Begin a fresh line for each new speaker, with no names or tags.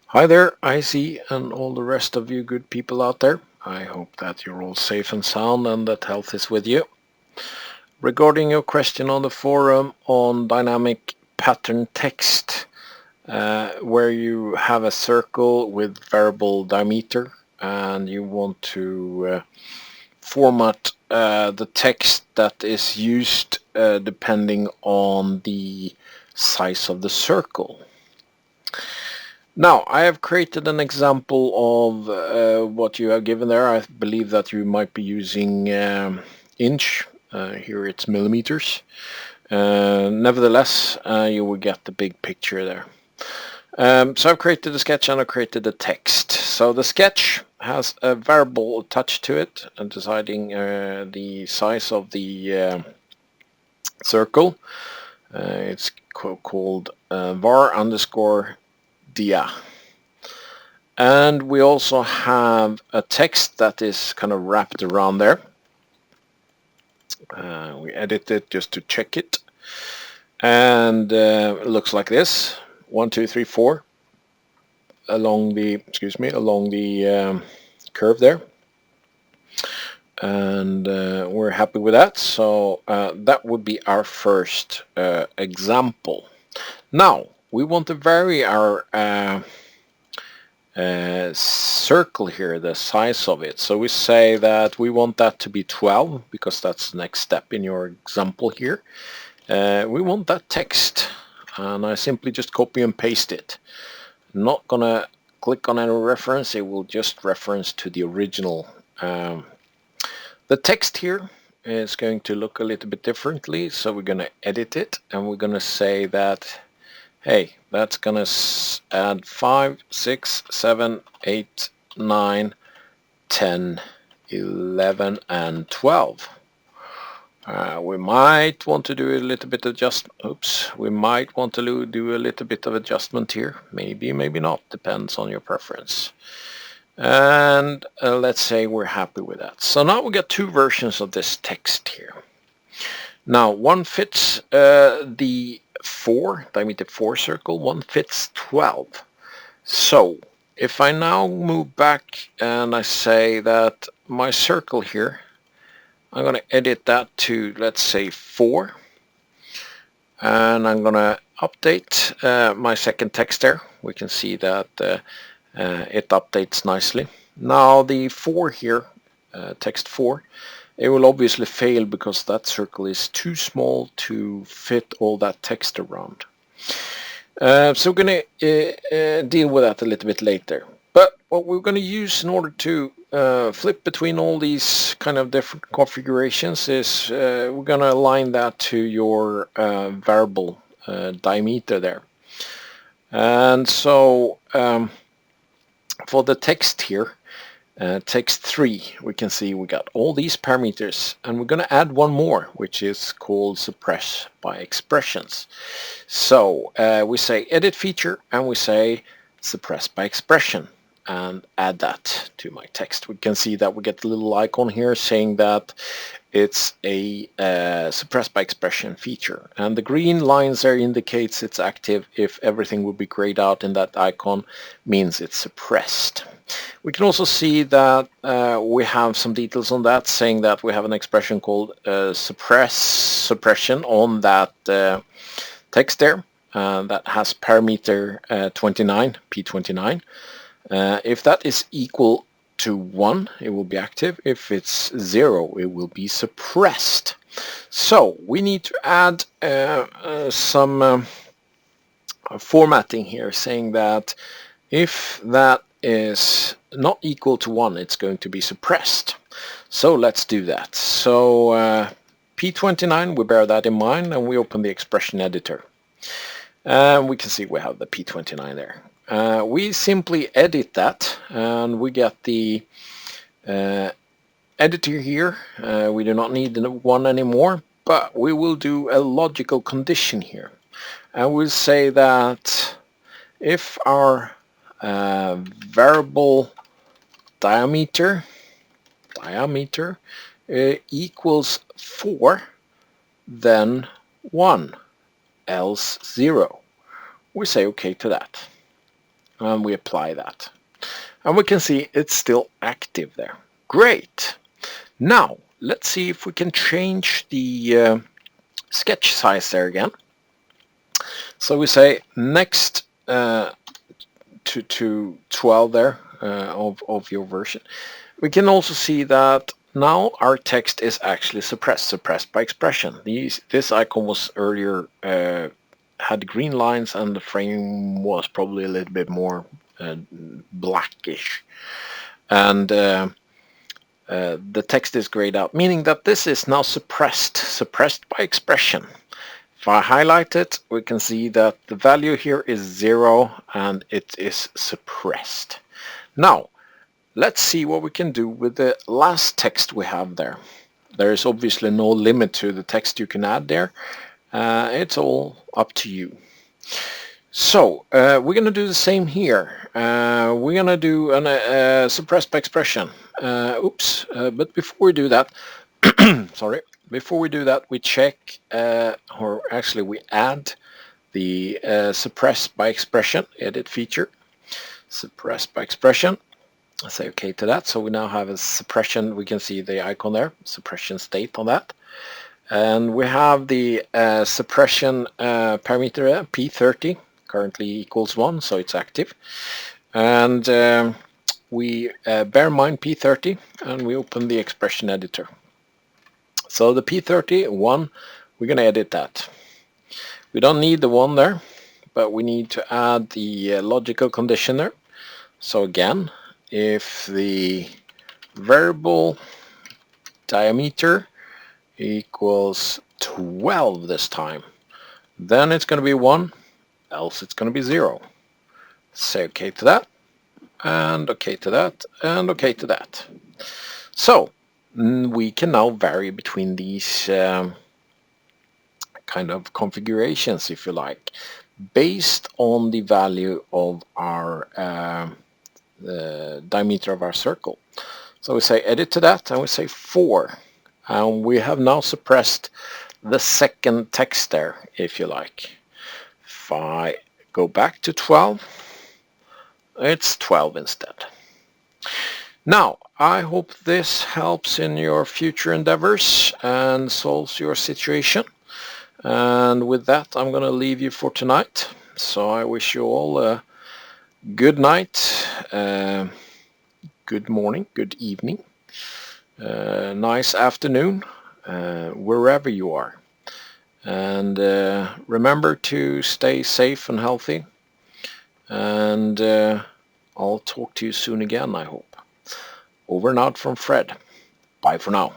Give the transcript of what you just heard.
Hi there, IC, and all the rest of you good people out there. I hope that you're all safe and sound and that health is with you. Regarding your question on the forum on dynamic pattern text, where you have a circle with variable diameter and you want to format the text that is used depending on the size of the circle. Now, I have created an example of what you have given there. I believe that you might be using inch. Here it's millimeters. Nevertheless, you will get the big picture there. So I've created a sketch and I've created a text. So the sketch has a variable attached to it and deciding the size of the circle. It's called var underscore dia. And we also have a text that is kind of wrapped around there. We edit it just to check it. And it looks like this. 1, 2, 3, 4 along the curve there. And we're happy with that. So that would be our first example. Now we want to vary our circle here, the size of it. So we say that we want that to be 12 because that's the next step in your example here. We want that text, and I simply just copy and paste it. Not gonna click on any reference, it will just reference to the original. The text here is going to look a little bit differently, so we're gonna edit it and we're gonna say that hey, that's gonna add 5, 6, 7, 8, 9, 10, 11, and 12. We might want to do a little bit of we might want to do a little bit of adjustment here. Maybe, maybe not. Depends on your preference. And let's say we're happy with that. So now we got two versions of this text here. Now one fits the diameter 4 circle, one fits 12. So if I now move back and I say that my circle here, I'm going to edit that to, let's say, 4. And I'm going to update my second text there. We can see that it updates nicely. Now the 4 here, text 4, it will obviously fail because that circle is too small to fit all that text around. So we're going to deal with that a little bit later. But what we're going to use in order to flip between all these kind of different configurations is we're going to align that to your variable diameter there. And so for the text here, text 3, we can see we got all these parameters, and we're going to add one more, which is called Suppress by Expressions. So we say edit feature and we say Suppress by Expression and add that to my text. We can see that we get a little icon here saying that it's a Suppress by Expression feature, and the green lines there indicates it's active. If everything would be grayed out in that icon, means it's suppressed. We can also see that we have some details on that, saying that we have an expression called suppression on that text there that has parameter 29, P29. If that is equal to 1, it will be active. If it's 0, it will be suppressed. So we need to add some formatting here, saying that if that is not equal to 1, it's going to be suppressed. So let's do that. So P29, we bear that in mind, and we open the expression editor. And we can see we have the P29 there. We simply edit that, and we get the editor here. We do not need the one anymore, but we will do a logical condition here. And we'll say that if our variable diameter equals 4, then 1, else 0. We say OK to that. and we apply that. And we can see it's still active there. Great. Now, let's see if we can change the sketch size there again. So we say next to 12 there of your version. We can also see that now our text is actually suppressed by expression. This icon was earlier had green lines and the frame was probably a little bit more blackish. And the text is grayed out, meaning that this is now suppressed by expression. If I highlight it, we can see that the value here is 0 and it is suppressed. Now, let's see what we can do with the last text we have there. There is obviously no limit to the text you can add there. It's all up to you. So we're going to do the same here. We're going to do a suppressed by expression. But before we do that, sorry. Before we do that, we check, or actually we add the suppressed by expression edit feature. Suppressed by expression. I say OK to that. So we now have a suppression. We can see the icon there, suppression state on that. And we have the suppression parameter P30 currently equals 1, so it's active. And we bear in mind P30 and we open the expression editor. So the P30 1, we're going to edit that. We don't need the 1 there, but we need to add the logical condition there. So again, if the variable diameter equals 12 this time, then it's going to be 1, else it's going to be 0. Say OK to that, and OK to that, and OK to that. So we can now vary between these kind of configurations, if you like, based on the value of our the diameter of our circle. So we say edit to that and we say 4, and we have now suppressed the second text there, if you like. If I go back to 12, it's 12 instead. Now, I hope this helps in your future endeavors and solves your situation. And with that, I'm going to leave you for tonight. So I wish you all a good night, good morning, good evening, nice afternoon, wherever you are. And remember to stay safe and healthy. And I'll talk to you soon again, I hope. Over and out from Fred. Bye for now.